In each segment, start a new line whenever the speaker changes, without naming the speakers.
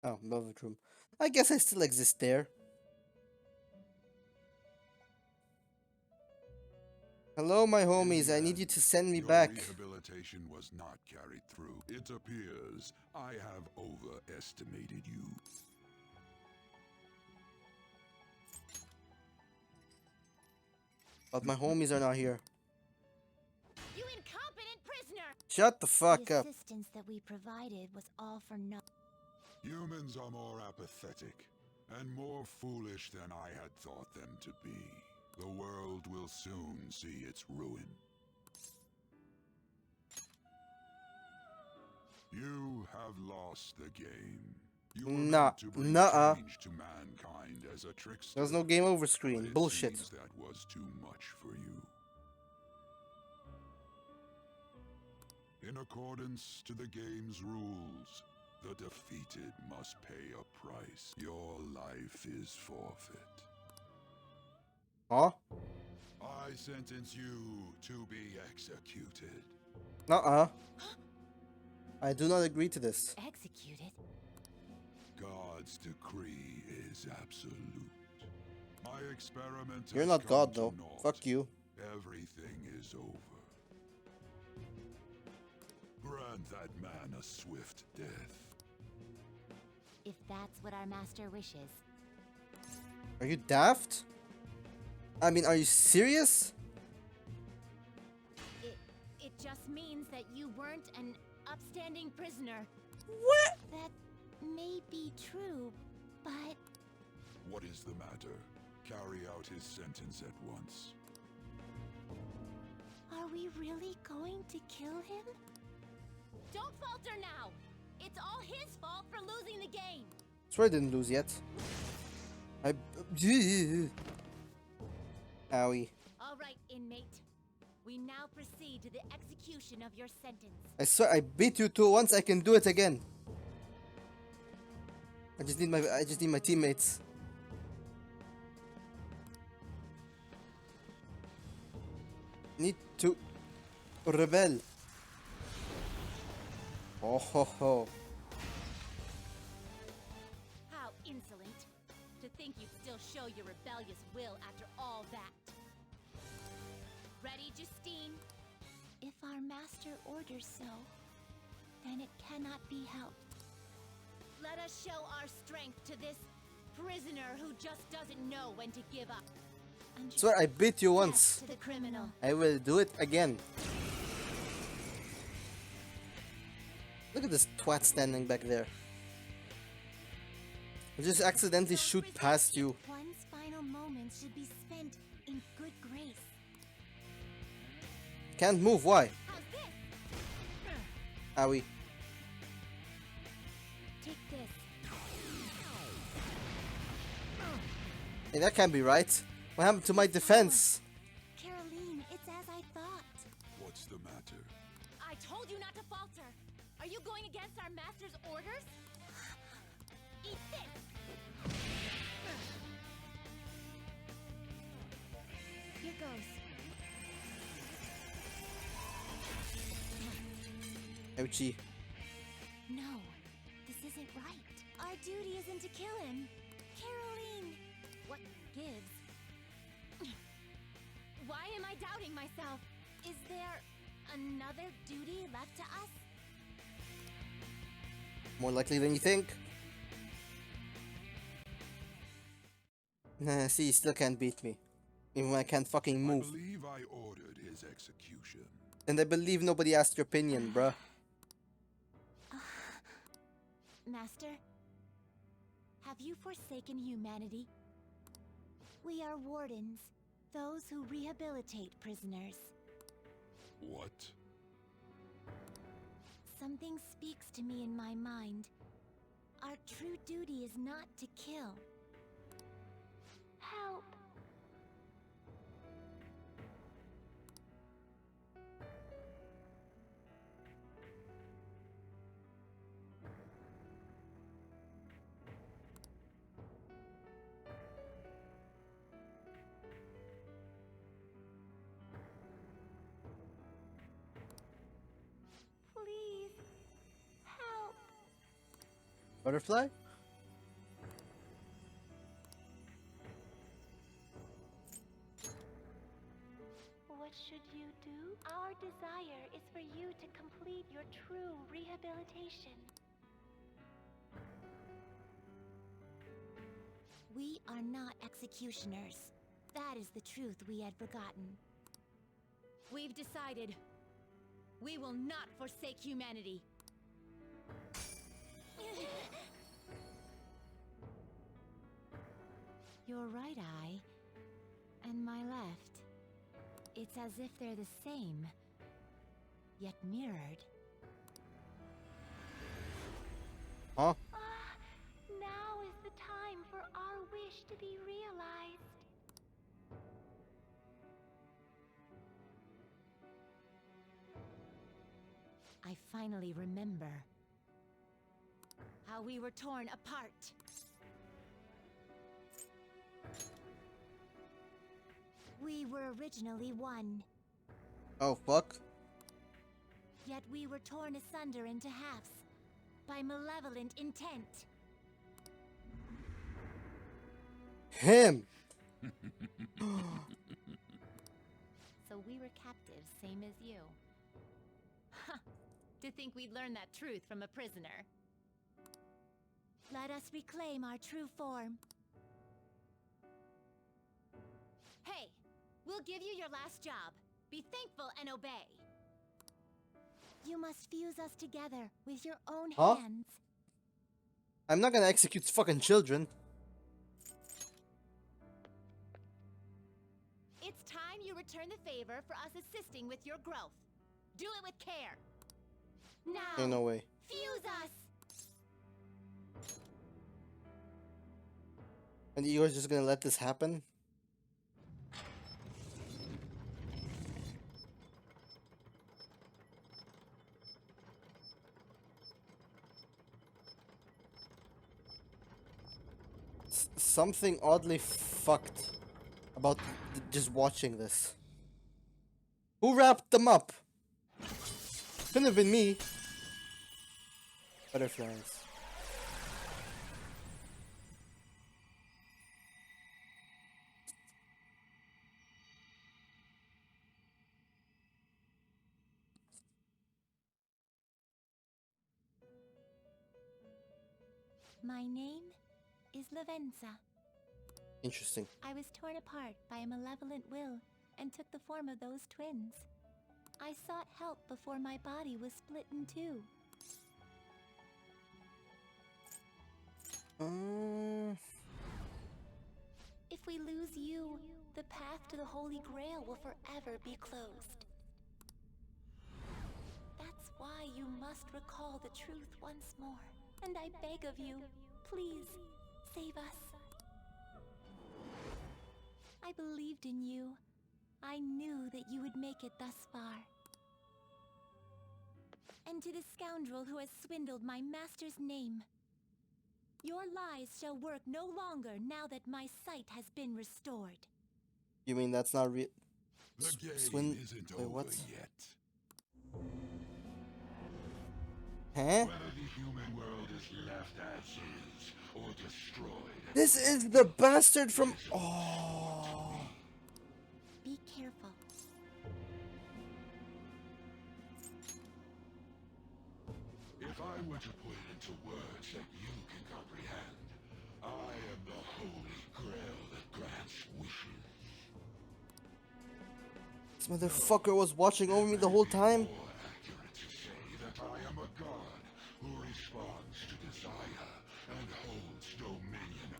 Oh, velvet room. I guess I still exist there. Hello, my
In
homies.
the
I need you
end,
to send me
your
back.
rehabilitation was not carried through. It appears I have overestimated you.
But my homies are not here.
You incompetent prisoner!
Shut the
The
fuck up.
assistance that we provided was all for naught.
Humans are more apathetic and more foolish than I had thought them to be. The world will soon see its ruin. You have lost the game. You were
Nah,
meant to bring
nuh-uh.
change to mankind as a trickster.
There's no game over
But
screen.
it
Bullshit.
seems that was too much for you. In accordance to the game's rules, the defeated must pay a price. Your life is forfeit.
Huh?
I sentence you to be executed.
Nuh-uh. I do not agree to this.
Executed?
God's decree is absolute. My experiment
You're
has
not
come
God,
to
though.
naught.
Fuck you.
Everything is over. Grant that man a swift death.
If that's what our master wishes.
Are you daft? I mean, are you serious?
It just means that you weren't an upstanding prisoner.
What?
That may be true, but
What is the matter? Carry out his sentence at once.
are we really going to kill him? Don't falter now! It's all his fault for losing the game!
Swear I didn't lose yet. I... Owie.
All right, inmate. We now proceed to the execution of your sentence.
I swear I beat you two once, I can do it again. I just need my teammates. Need to rebel. Oh ho ho.
How insolent. To think you'd still show your rebellious will after all that. Ready, Justine? If our master orders so, then it cannot be helped. Let us show our strength to this prisoner who just doesn't know when to give up.
Swear I beat you
Death
once.
to the criminal.
I will do it again. Look at this twat standing back there. I just accidentally shoot past you.
One's final moments should be spent in good grace.
Can't move, why?
How's this?
Owie.
Take this.
Hey, that can't be right. What happened to my defense?
Caroline, it's as I thought.
What's the matter?
I told you not to falter. Are you going against our master's orders? Eat this. Here goes.
Ouchie.
No, this isn't right. Our duty isn't to kill him. Caroline! What gives? Why am I doubting myself? Is there another duty left to us?
More likely than you think. Nah, see, you still can't beat me. Even when I can't fucking move.
I believe I ordered his execution.
And I believe nobody asked your opinion, bruh.
Master, have you forsaken humanity? We are wardens, those who rehabilitate prisoners.
What?
Something speaks to me in my mind. Our true duty is not to kill. Help! Please, help!
Butterfly?
should you do? Our desire is for you to complete your true rehabilitation.
We are not executioners. That is the truth we had forgotten. We've decided. We will not forsake humanity. Your right eye and my left. It's as if they're the same, yet mirrored.
Huh?
Now is the time for our wish to be realized.
I finally remember how we were torn apart. We were originally one,
Oh, fuck.
yet we were torn asunder into halves by malevolent intent.
Him!
So we were captives, same as you. Ha! To think we'd learn that truth from a prisoner. Let us reclaim our true form. Hey! We'll give you your last job. Be thankful and obey. You must fuse us together with your own
Huh?
hands.
I'm not gonna execute fucking children.
It's time you return the favor for us assisting with your growth. Do it with care. Now,
Ain't no way.
fuse us!
And you're just gonna let this happen? Something oddly fucked about just watching this. Who wrapped them up? Couldn't have been me. Butterflies.
My name is Lavenza.
Interesting.
I was torn apart by a malevolent will and took the form of those twins. I sought help before my body was split in two. If we lose you, the path to the Holy Grail will forever be closed. That's why you must recall the truth once more. And I beg of you, please, save us. I believed in you. I knew that you would make it thus far. And to the scoundrel who has swindled my master's name, your lies shall work no longer now that my sight has been restored.
You mean that's not real?
The game isn't
Wait,
over
what?
yet.
Huh?
Whether the human world is left as is or destroyed.
This is the bastard from. Oh.
Be careful.
If I were to put it into words that you can comprehend, I am the Holy Grail that grants wishes.
This motherfucker was watching over me the whole time.
More accurate to say that I am a god who responds to desire and holds dominion.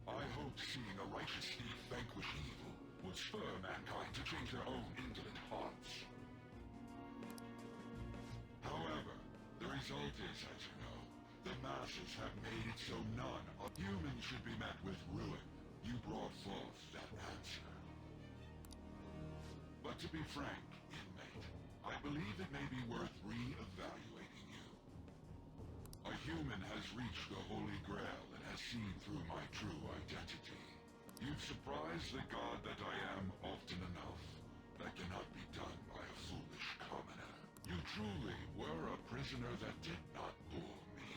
I hoped seeing a righteous thief vanquish evil would spur mankind to change their own indolent hearts. However, the result is, as you know, the masses have made it so none of humans should be met with ruin. You brought forth that answer. But to be frank, inmate, I believe it may be worth re-evaluating you. A human has reached the Holy Grail and has seen through my true identity. You've surprised the god that I am often enough. That cannot be done by a foolish commoner. You truly were a prisoner that did not bore me.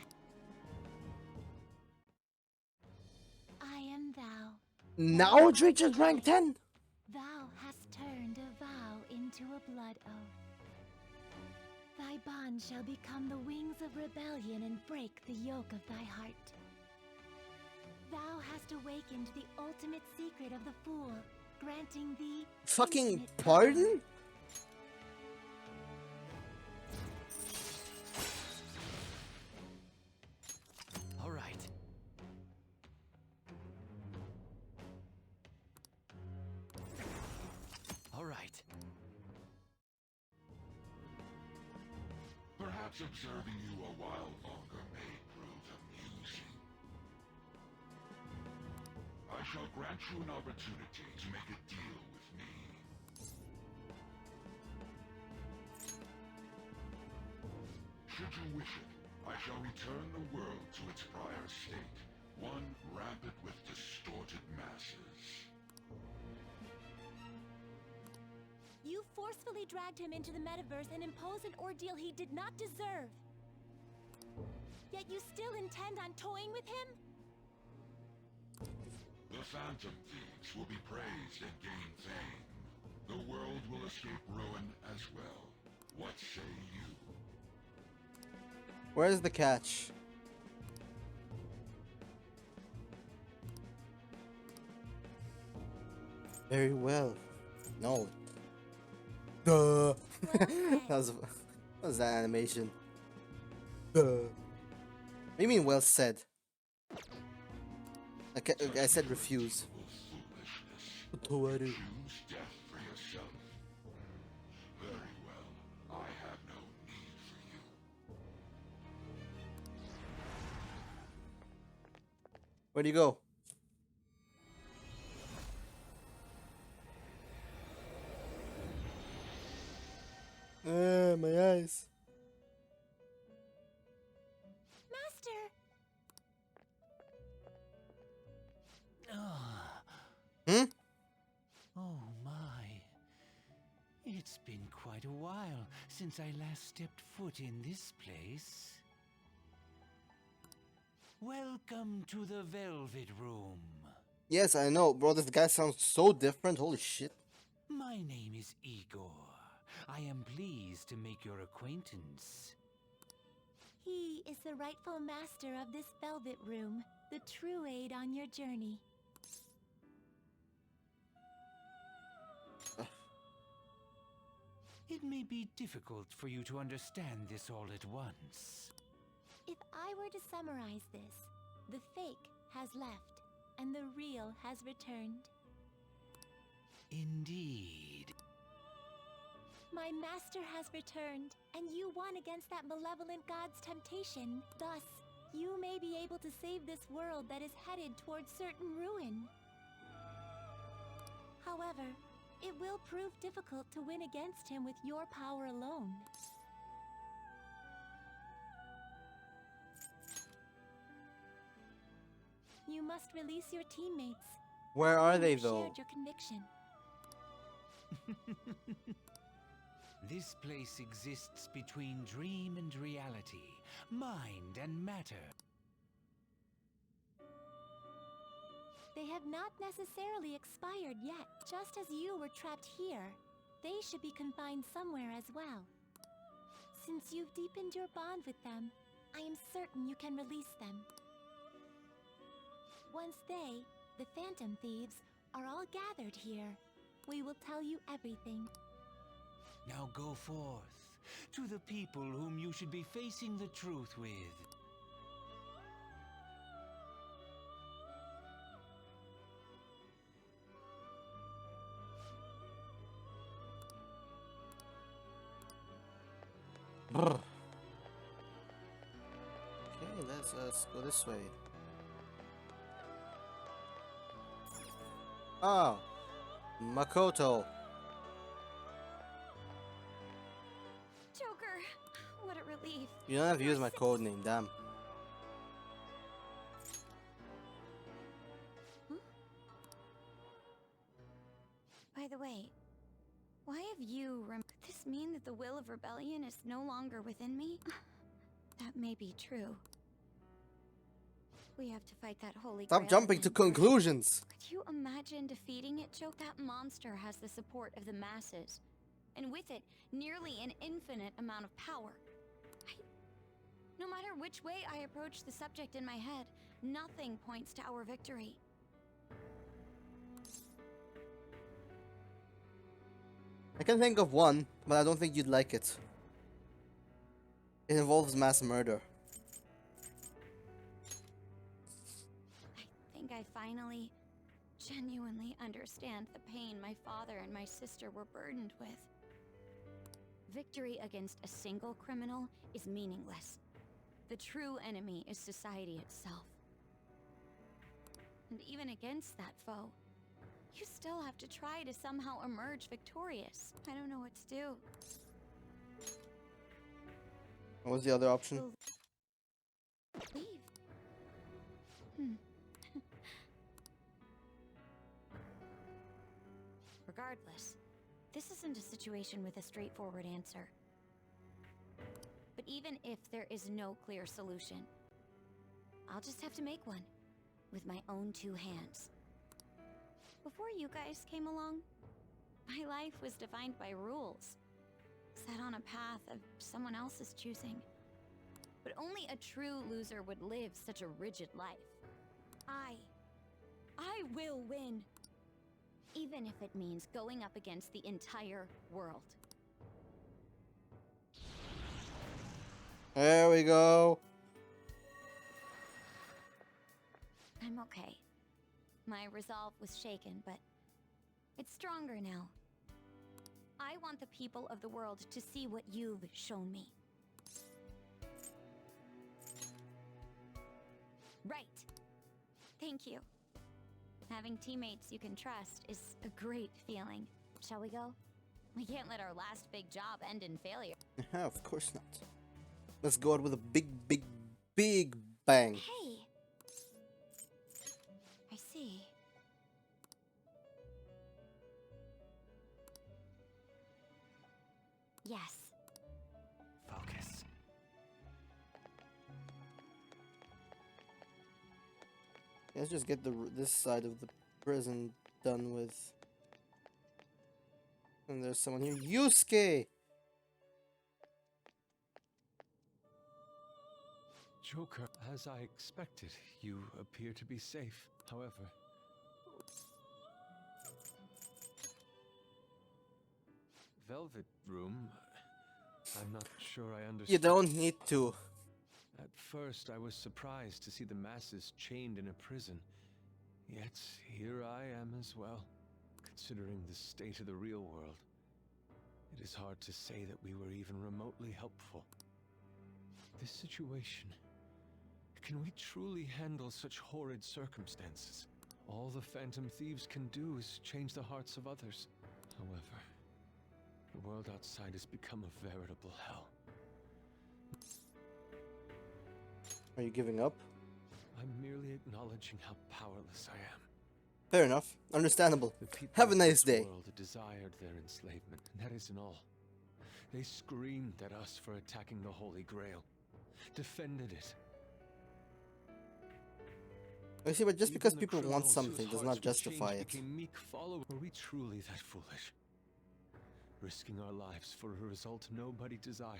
I am thou.
Now it reaches rank 10.
Thou hast turned a vow. blood oath. Thy bond shall become the wings of rebellion and break the yoke of thy heart. Thou hast awakened the ultimate secret of the fool, granting thee
Fucking
infinite
pardon?
All right. All right.
Perhaps observing you a while longer may prove amusing. I shall grant you an opportunity to make a deal with me. Should you wish it, I shall return the world to its prior state, one rampant with distorted masses.
You forcefully dragged him into the metaverse and imposed an ordeal he did not deserve. Yet you still intend on toying with him?
The Phantom Thieves will be praised and gain fame. The world will escape ruin as well. What say you?
Where's the catch? Very well. No. Duh. that was that animation. Duh. What do you mean well said? I said refuse.
Foolishness. Choose death for yourself. Very well. I have no need for you.
Where'd you go? My eyes.
Master!
Hmm?
Oh my. It's been quite a while since I last stepped foot in this place. Welcome to the Velvet Room.
Yes, I know, bro. This guy sounds so different. Holy shit.
My name is Igor. I am pleased to make your acquaintance.
He is the rightful master of this Velvet Room, the true aid on your journey.
It may be difficult for you to understand this all at once.
If I were to summarize this, the fake has left, and the real has returned.
Indeed.
My master has returned, and you won against that malevolent god's temptation. Thus, you may be able to save this world that is headed towards certain ruin. However, it will prove difficult to win against him with your power alone. You must release your teammates.
Where are they,
You've
though?
shared your conviction.
This place exists between dream and reality, mind and matter.
They have not necessarily expired yet. Just as you were trapped here, they should be confined somewhere as well. Since you've deepened your bond with them, I am certain you can release them. Once they, the Phantom Thieves, are all gathered here, we will tell you everything.
Now go forth to the people whom you should be facing the truth with.
Okay, let's go this way. Oh, Makoto.
Joker, what a relief.
You don't have to use my code name, damn.
By the way, why have you Could this mean that the will of rebellion is no longer within me? That may be true. We have to fight that holy
Stop
grail
jumping to
again.
conclusions.
Could you imagine defeating it, Joke? That monster has the support of the masses. and with it, nearly an infinite amount of power. No matter which way I approach the subject in my head, nothing points to our victory.
I can think of one, but I don't think you'd like it. It involves mass murder.
I think I finally, genuinely understand the pain my father and my sister were burdened with. Victory against a single criminal is meaningless. The true enemy is society itself. And even against that foe, you still have to try to somehow emerge victorious. I don't know what to do.
What was the other option?
Leave. Regardless, this isn't a situation with a straightforward answer. But even if there is no clear solution, I'll just have to make one, with my own two hands. Before you guys came along, my life was defined by rules, set on a path of someone else's choosing. But only a true loser would live such a rigid life. I will win, even if it means going up against the entire world.
There we go.
I'm okay. My resolve was shaken, but it's stronger now. I want the people of the world to see what you've shown me. Right. Thank you. Having teammates you can trust is a great feeling. Shall we go? We can't let our last big job end in failure.
Of course not. Let's go out with a big, big, big bang.
Hey! I see. Yes.
Focus.
Let's just get this side of the prison done with. And there's someone here. Yusuke!
Joker, as I expected, you appear to be safe. However, Velvet Room, I'm not sure I understand.
You don't need to.
At first, I was surprised to see the masses chained in a prison. Yet, here I am as well, considering the state of the real world. It is hard to say that we were even remotely helpful. This situation... Can we truly handle such horrid circumstances? All the Phantom Thieves can do is change the hearts of others. However, the world outside has become a veritable hell.
Are you giving up?
I'm merely acknowledging how powerless I am.
Fair enough. Understandable.
The people
Have a
of
nice
this
day.
world desired their enslavement, and that isn't all. They screamed at us for attacking the Holy Grail, defended it.
I see, but just
Even
because
the
people want
criminals whose
something does
hearts
not
were
justify
changed
it.
became meek followers. Were we truly that foolish? Risking our lives for a result nobody desired.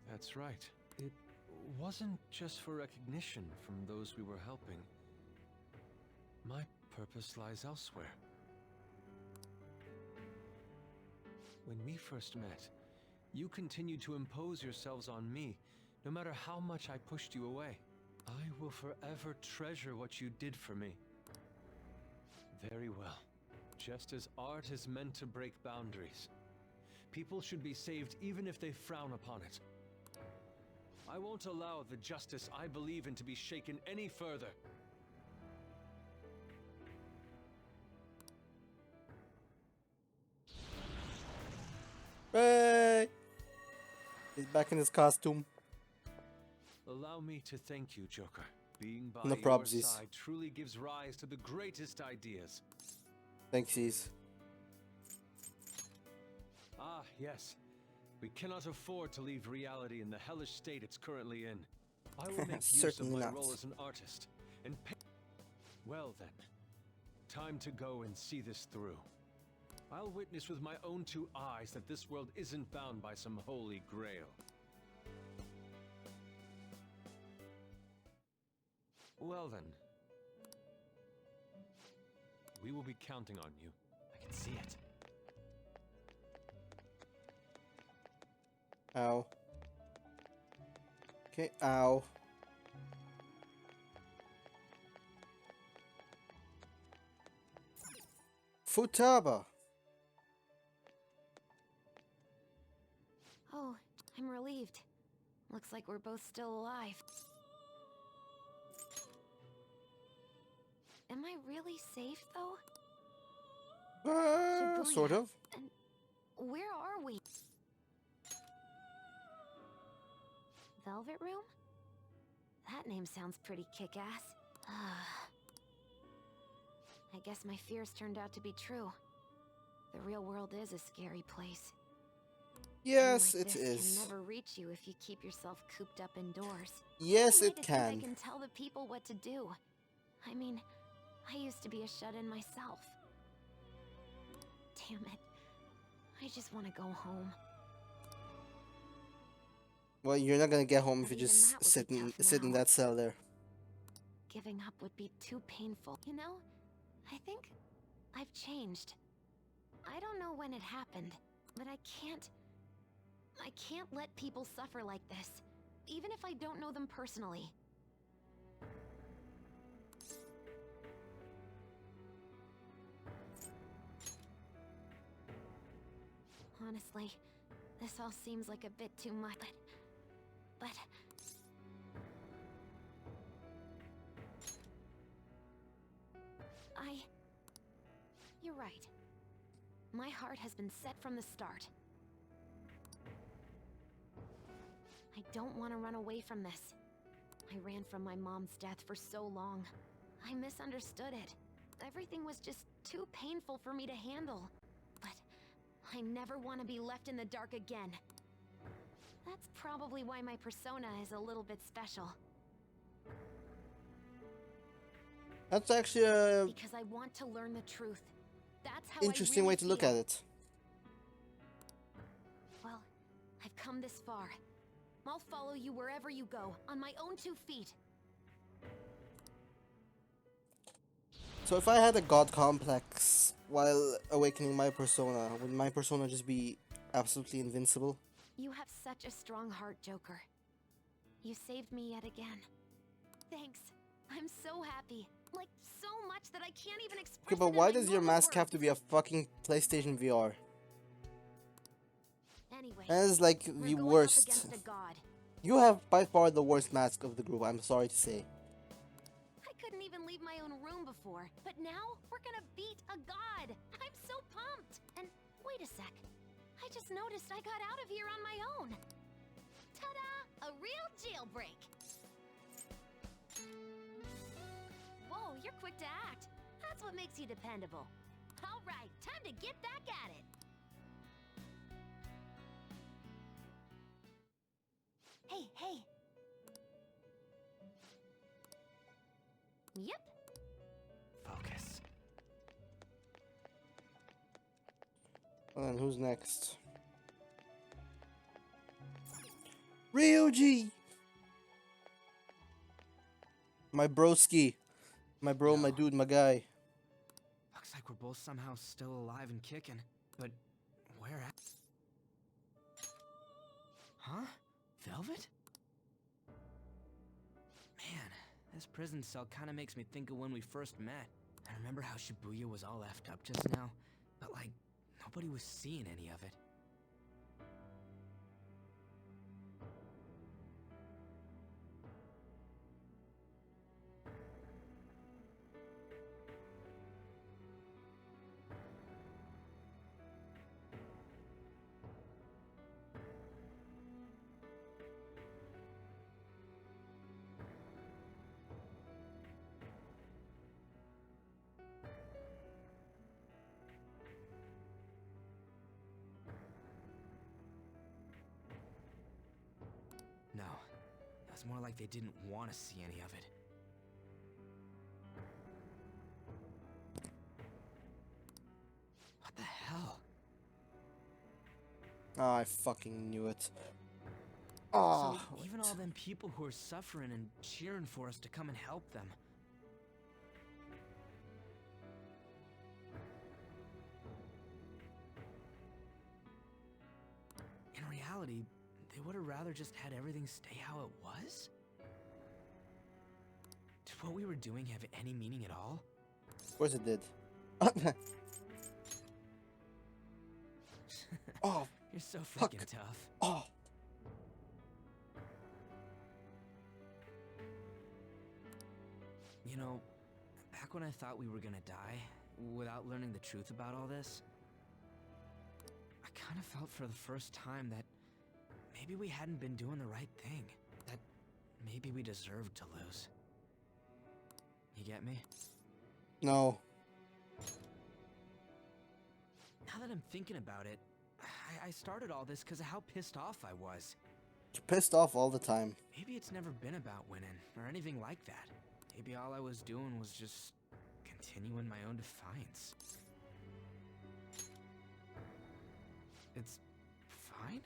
That's right. It wasn't just for recognition from those we were helping. My purpose lies elsewhere. When we first met, you continued to impose yourselves on me, no matter how much I pushed you away. I will forever treasure what you did for me. Very well. Just as art is meant to break boundaries, people should be saved even if they frown upon it. I won't allow the justice I believe in to be shaken any further.
Hey! He's back in his costume.
Allow me to thank you, Joker. Being by
No
your
probsies.
side truly gives rise to the greatest ideas.
Thanksies.
Ah, yes. We cannot afford to leave reality in the hellish state it's currently in. I will make use of
Certainly
my
not.
role as an artist and Well then, time to go and see this through. I'll witness with my own two eyes that this world isn't bound by some holy grail. Well then. We will be counting on you. I can see it.
Ow. Okay, ow. Futaba.
Oh, I'm relieved. Looks like we're both still alive. Am I really safe, though?
Sort
Shibuya.
of.
And where are we? Velvet Room? That name sounds pretty kick-ass. I guess my fears turned out to be true. The real world is a scary place.
Yes,
Like
it
this
is.
can never reach you if you keep yourself cooped up indoors.
Yes,
Who am I
it
to think
can.
I can tell the people what to do. I mean, I used to be a shut-in myself. Damn it. I just want to go home.
Well, you're not gonna get home if
But
you
even
just
that would be tough
sit in
now.
that cell there.
Giving up would be too painful. You know, I think I've changed. I don't know when it happened, but I can't let people suffer like this, even if I don't know them personally. Honestly, this all seems like a bit too much, but... You're right. My heart has been set from the start. I don't want to run away from this. I ran from my mom's death for so long. I misunderstood it. Everything was just too painful for me to handle. But I never want to be left in the dark again. That's probably why my persona is a little bit special.
That's actually a
Because I want to learn the truth. That's how
interesting
I really
way to look
feel.
at it.
Well, I've come this far. I'll follow you wherever you go, on my own 2 feet.
So if I had a god complex while awakening my persona, would my persona just be absolutely invincible?
You have such a strong heart, Joker. You saved me yet again. Thanks. I'm so happy. Like, so much that I can't even express
Okay,
it
but
in
why
my
does your
normal
mask have to
words.
be a fucking PlayStation VR?
Anyway,
That is like
we're
the
going up
worst.
against a god.
You have by far the worst mask of the group, I'm sorry to say.
I couldn't even leave my own room before, but now we're gonna beat a god. I'm so pumped. And wait a sec. I just noticed I got out of here on my own. Ta-da! A real jailbreak. Whoa, you're quick to act. That's what makes you dependable. All right, time to get back at it. Hey. Yep.
Focus.
And then who's next? Ryuji! My broski. My bro, my
No.
dude, my guy.
Looks like we're both somehow still alive and kicking. But where at? Huh? Velvet? Man, this prison cell kinda makes me think of when we first met. I remember how Shibuya was all effed up just now, but like, nobody was seeing any of it. No, it was more like they didn't want to see any of it.
Oh, I fucking knew it. Oh,
So even all them people who are suffering and cheering for us to come and help them. In reality, they would have rather just had everything stay how it was? Did what we were doing have any meaning at all?
of course it did. Oh,
You're so
fuck.
freaking tough.
Oh.
You know, back when I thought we were gonna die, without learning the truth about all this, I kind of felt for the first time that maybe we hadn't been doing the right thing. That maybe we deserved to lose. You get me?
No.
Now that I'm thinking about it, I started all this because of how pissed off I was.
You're pissed off all the time.
Maybe it's never been about winning, or anything like that. Maybe all I was doing was just continuing my own defiance. It's fine?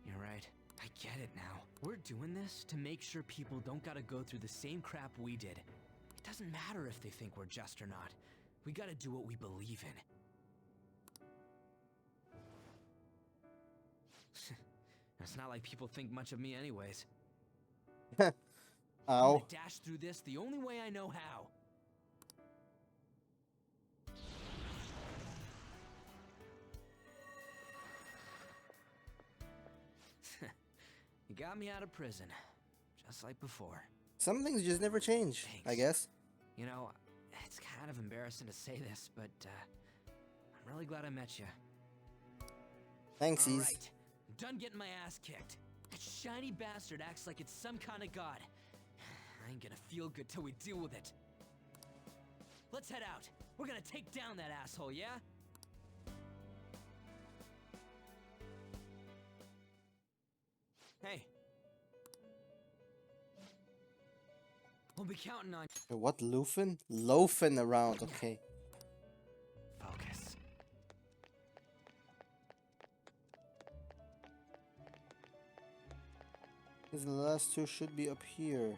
You're right. I get it now. We're doing this to make sure people don't gotta go through the same crap we did. It doesn't matter if they think we're just or not. We gotta do what we believe in. It's not like people think much of me anyways. I'm
Ow.
gonna dash through this the only way I know how. You got me out of prison, just like before.
Some things just never change, I
Thanks.
guess.
You know, it's kind of embarrassing to say this, but I'm really glad I met you.
Thanks,
Alright, I'm done getting my ass kicked. That shiny bastard acts like it's some kind of god. I ain't gonna feel good till we deal with it. Let's head out. We're gonna take down that asshole, yeah? Hey. We'll be counting on
What, loafing? Loafing around, okay.
focus.
Because the last two should be up here.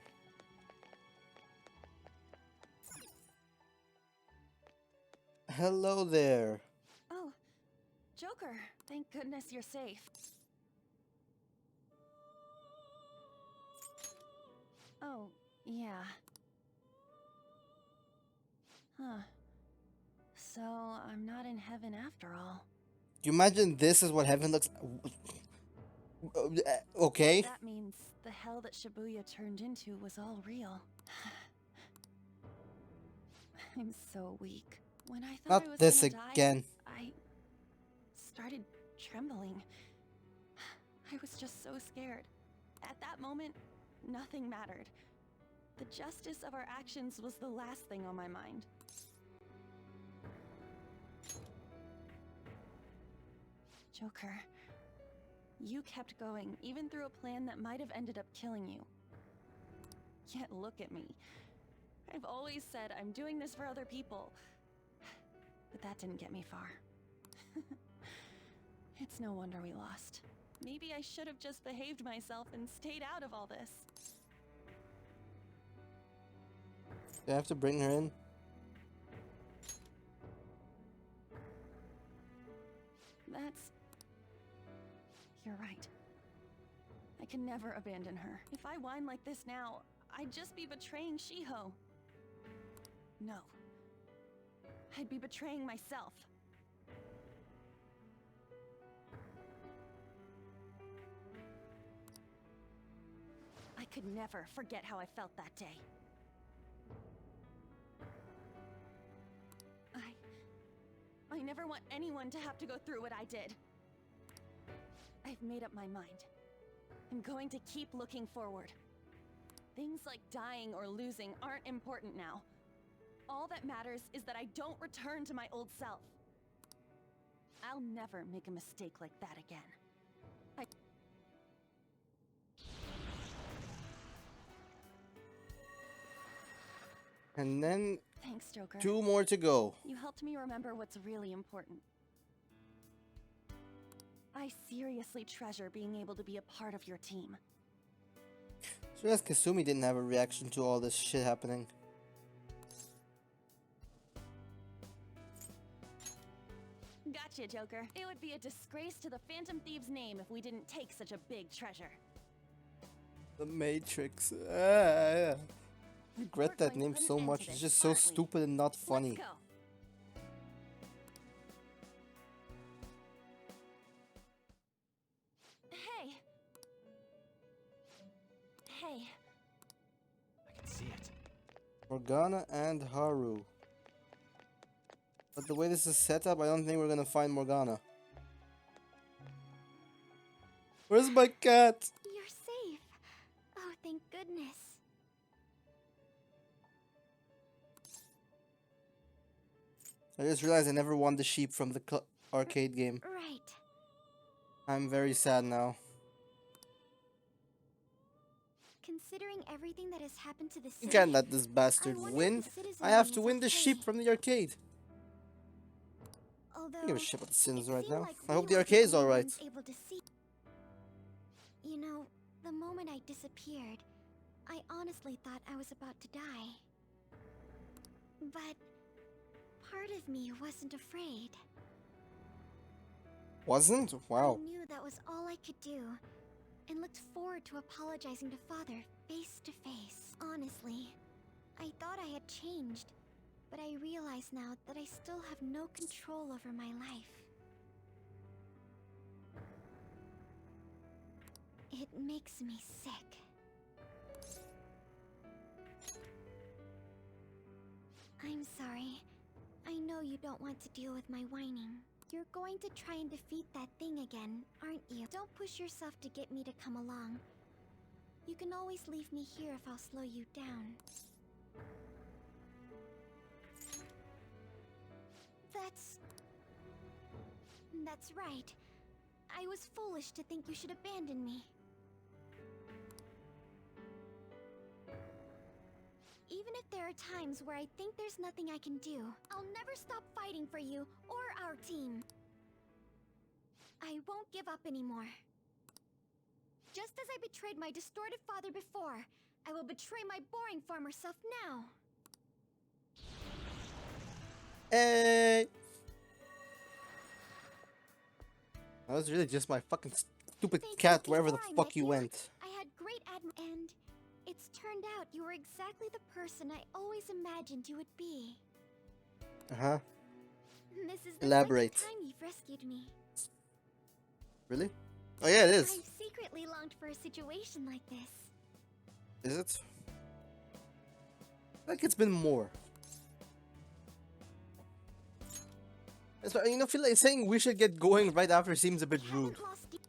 Hello there.
Oh, Joker, thank goodness you're safe. Oh, yeah. Huh. So, I'm not in heaven after all.
Do you imagine this is what heaven looks... Okay.
That means the hell that Shibuya turned into was all real. I'm so weak. When I thought I
Not
was
this
gonna die,
again.
I started trembling. I was just so scared. At that moment, nothing mattered. The justice of our actions was the last thing on my mind. Joker, you kept going, even through a plan that might have ended up killing you. Yet look at me. I've always said I'm doing this for other people. But that didn't get me far. It's no wonder we lost. Maybe I should have just behaved myself and stayed out of all this.
Do I have to bring her in?
That's... You're right. I can never abandon her. If I whine like this now, I'd just be betraying Shiho. No. I'd be betraying myself. I could never forget how I felt that day. I never want anyone to have to go through what I did. I've made up my mind. I'm going to keep looking forward. Things like dying or losing aren't important now. All that matters is that I don't return to my old self. I'll never make a mistake like that again.
And then
Thanks, Joker.
2 more to go.
You helped me remember what's really important.
I seriously treasure being able to be a part of your team.
So as Kasumi didn't have a reaction to all this shit happening.
Gotcha, Joker. It would be a disgrace to the Phantom Thieves' name if we didn't take such a big treasure.
The Matrix. I regret
We're
that
going to
name
put an
so
end
much.
to
It's
this,
just so
aren't we?
stupid and not funny.
Let's go. Hey. Hey.
I can see it.
Morgana and Haru. But the way this is set up, I don't think we're gonna find Morgana. Where's my cat?
You're safe. Oh, thank goodness.
I just realized I never won the sheep from the arcade game.
Right.
I'm very sad now.
Considering everything that has happened to the
You
city,
can't let this bastard
I wonder if
win.
the citizenry
I have to
is
win the
okay.
sheep from the arcade. I
Although,
don't give a shit about the citizens
it
right
seemed
now.
like
I
we
hope the
were
arcade's
only
alright.
ones able to see. You know, the moment I disappeared, I honestly thought I was about to die. But part of me wasn't afraid.
Wasn't? Wow.
I knew that was all I could do, and looked forward to apologizing to Father face to face. Honestly, I thought I had changed, but I realize now that I still have no control over my life. It makes me sick. I'm sorry. I know you don't want to deal with my whining. You're going to try and defeat that thing again, aren't you? Don't push yourself to get me to come along. You can always leave me here if I'll slow you down. That's right. I was foolish to think you should abandon me. Even if there are times where I think there's nothing I can do, I'll never stop fighting for you or our team. I won't give up anymore. Just as I betrayed my distorted father before, I will betray my boring farmer self now.
Hey! That was really just my fucking stupid
Thank you.
cat wherever the
Before I
fuck
met
you
you,
went.
I had great and it's turned out you were exactly the person I always imagined you would be.
Uh-huh.
This is the
Elaborate.
second time you've rescued me.
Really? Oh yeah, it is.
I've secretly longed for a situation like this.
Is it? Like it's been more. That's why, you know, feel like saying we should get going right after seems a bit rude.
Haven't lost you.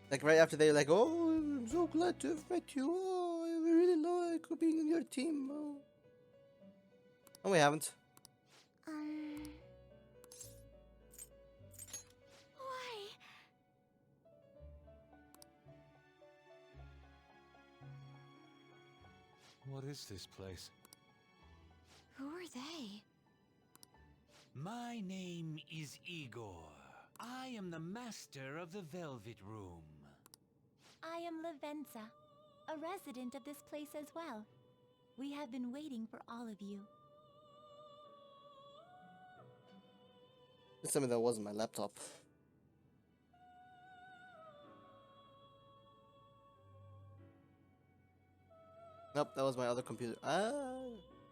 Like right after they're like, oh, I'm so glad to have met you. Oh, I really like being in your team. Oh. No, we haven't.
Why?
What is this place?
Who are they?
My name is Igor. I am the master of the Velvet Room.
I am Lavenza, a resident of this place as well. We have been waiting for all of you.
It's something that wasn't my laptop. Nope, that was my other computer. Ah,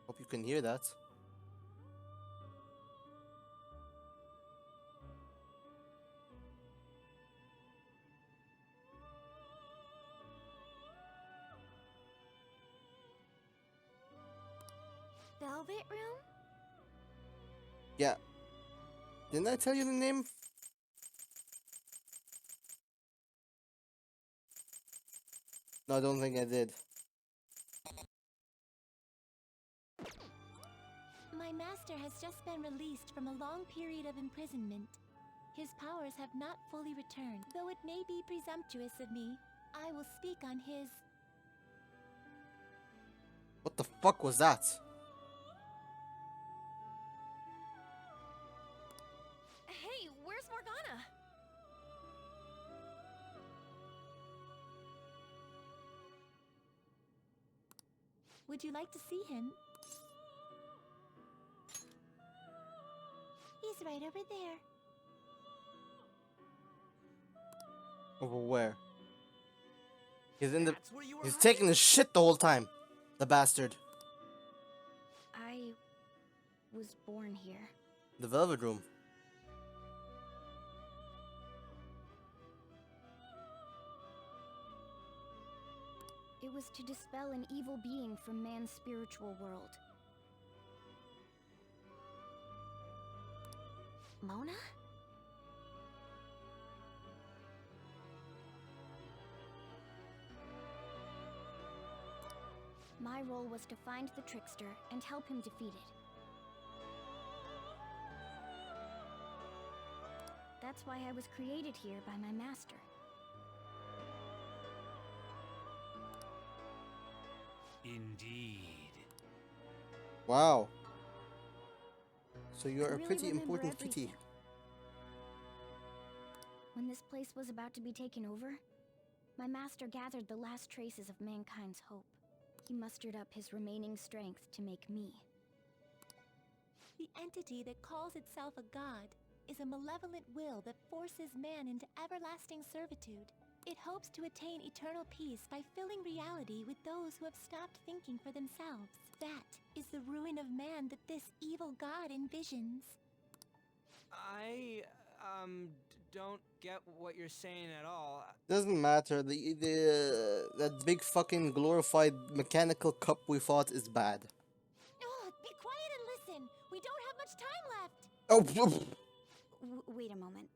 hope you can hear that.
Velvet Room?
Yeah. Didn't I tell you the name? No, I don't think I did.
My master has just been released from a long period of imprisonment. His powers have not fully returned. Though it may be presumptuous of me, I will speak on his...
What the fuck was that?
Hey, where's Morgana?
Would you like to see him? He's right over there.
Over where? He's in the.
That's where you were
He's
hiding?
taking the shit the whole time. The bastard.
I was born here.
The Velvet Room.
It was to dispel an evil being from man's spiritual world. Mona? My role was to find the trickster and help him defeat it. That's why I was created here by my master.
Indeed.
Wow. So
I
you're a
really
pretty
remember
important kitty.
everything. When this place was about to be taken over, my master gathered the last traces of mankind's hope. He mustered up his remaining strength to make me.
The entity that calls itself a god is a malevolent will that forces man into everlasting servitude. It hopes to attain eternal peace by filling reality with those who have stopped thinking for themselves. That is the ruin of man that this evil god envisions.
I, don't get what you're saying at all.
Doesn't matter. That big fucking glorified mechanical cup we fought is bad.
Oh, be quiet and listen. We don't have much time left.
Oh,
Wait a moment.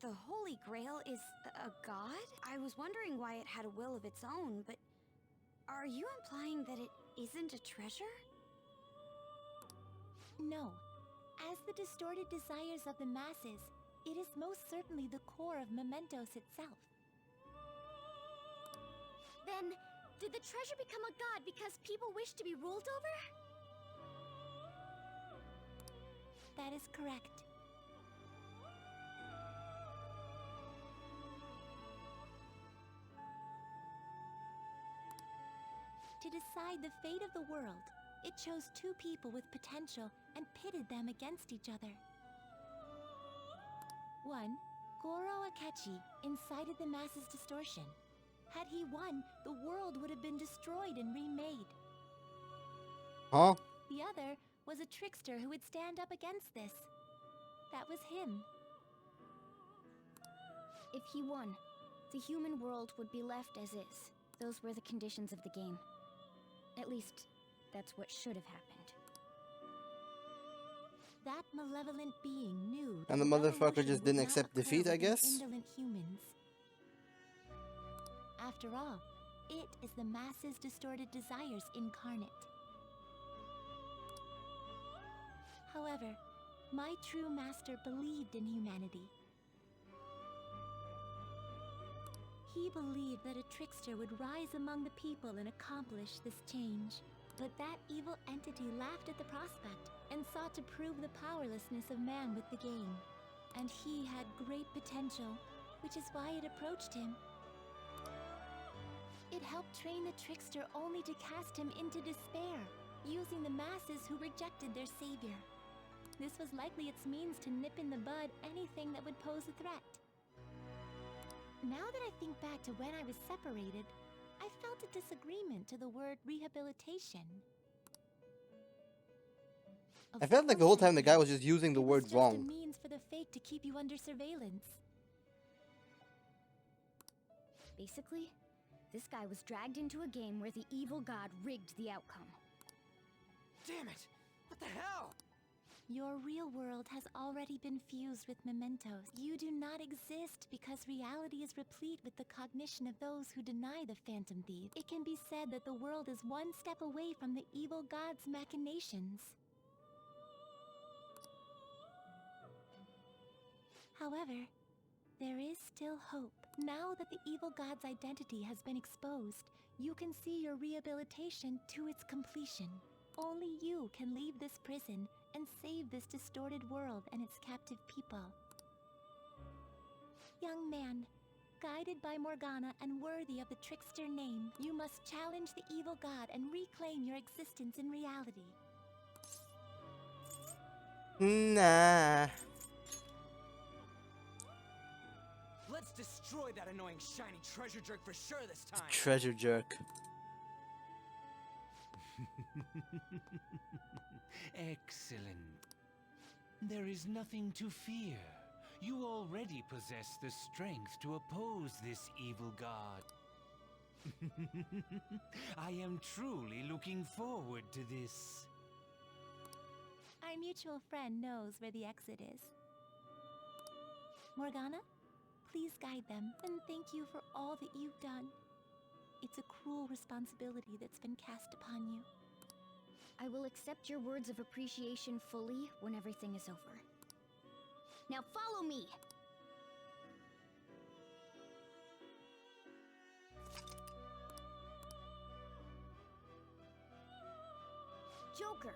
The Holy Grail is a god? I was wondering why it had a will of its own, but are you implying that it isn't a treasure?
No. As the distorted desires of the masses, it is most certainly the core of Mementos itself.
Then, did the treasure become a god because people wish to be ruled over?
That is correct. To decide the fate of the world, it chose two people with potential and pitted them against each other. One, Goro Akechi, incited the masses' distortion. Had he won, the world would have been destroyed and remade.
huh?
The other was a trickster who would stand up against this. That was him.
If he won, the human world would be left as is. Those were the conditions of the game. At least, that's what should have happened.
That malevolent being knew that
And the motherfucker
revolution
just
would
didn't
not
accept
occur
defeat, I
within
guess?
Indolent humans. After all, it is the masses' distorted desires incarnate. However, my true master believed in humanity. He believed that a trickster would rise among the people and accomplish this change. But that evil entity laughed at the prospect and sought to prove the powerlessness of man with the game. And he had great potential, which is why it approached him. It helped train the trickster only to cast him into despair, using the masses who rejected their savior. This was likely its means to nip in the bud anything that would pose a threat. Now that I think back to when I was separated, I felt a disagreement to the word rehabilitation.
I felt like the whole time the guy was just using the
It was
words
just
wrong.
a means for the fake to keep you under surveillance.
Basically, this guy was dragged into a game where the evil god rigged the outcome.
Damn it! What the hell?
Your real world has already been fused with mementos. You do not exist because reality is replete with the cognition of those who deny the Phantom Thief. It can be said that the world is one step away from the evil god's machinations. However, there is still hope. Now that the evil god's identity has been exposed, you can see your rehabilitation to its completion. Only you can leave this prison and save this distorted world and its captive people. Young man, Guided by Morgana and worthy of the trickster name, you must challenge the evil god and reclaim your existence in reality.
Nah.
Let's destroy that annoying shiny treasure jerk for sure this time.
Treasure jerk.
Excellent. There is nothing to fear. You already possess the strength to oppose this evil god. I am truly looking forward to this.
Our mutual friend knows where the exit is. Morgana, please guide them, and thank you for all that you've done. It's a cruel responsibility that's been cast upon you.
I will accept your words of appreciation fully when everything is over. Now follow me! Joker!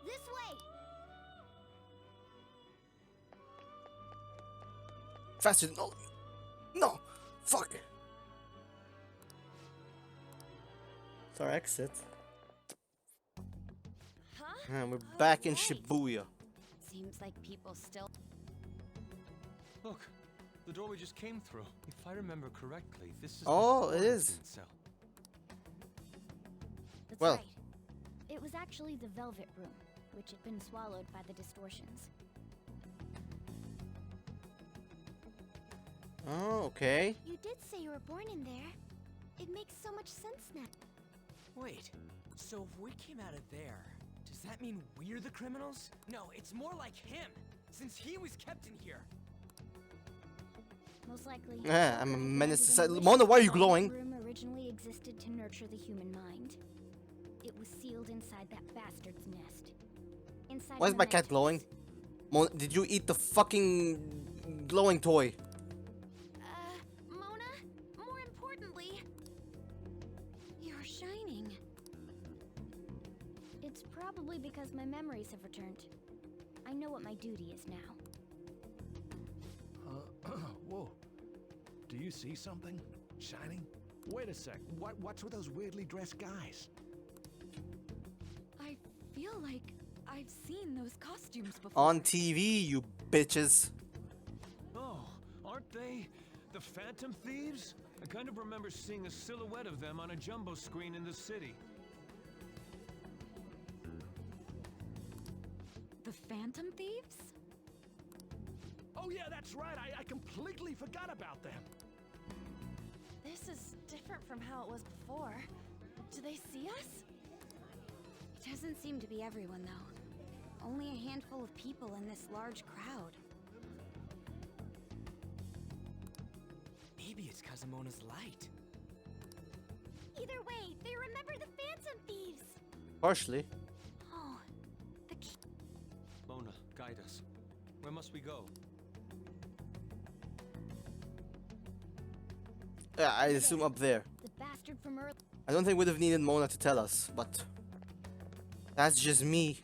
This way!
Faster than all of you. No! Fuck! It's our exit.
Huh?
And we're back in
Right.
Shibuya.
Seems like people still...
Look, the door we just came through. If I remember correctly, this is
Oh,
the
it is.
quarantine cell.
That's
Well.
right. It was actually the Velvet Room, which had been swallowed by the distortions.
Oh, okay.
You did say you were born in there. It makes so much sense now.
Wait, so if we came out of there, does that mean we're the criminals? No, it's more like him, since he was kept in here.
Most likely.
Yeah, I'm a
Joker
menace to
had
society.
an
Mona, why are you
illusion
glowing?
that the room originally existed to nurture the human mind. It was sealed inside that bastard's nest. Inside
Why is
the
my cat
Mantis.
glowing? Mona, did you eat the fucking glowing toy?
Mona, more importantly, you're shining. It's probably because my memories have returned. I know what my duty is now.
Whoa. Do you see something? Shining? Wait a sec. What's with those weirdly dressed guys?
I feel like I've seen those costumes before.
On TV, you bitches.
Oh, aren't they the Phantom Thieves? I kind of remember seeing a silhouette of them on a jumbo screen in the city.
The Phantom Thieves?
Oh yeah, that's right. I completely forgot about them.
This is different from how it was before. Do they see us?
It doesn't seem to be everyone, though. Only a handful of people in this large crowd.
Maybe it's because of Mona's light.
Either way, they remember the Phantom Thieves!
Partially.
Oh, the key.
Mona, guide us. Where must we go?
Yeah, I assume up there.
The bastard from earlier.
I don't think we'd have needed Mona to tell us, but that's just me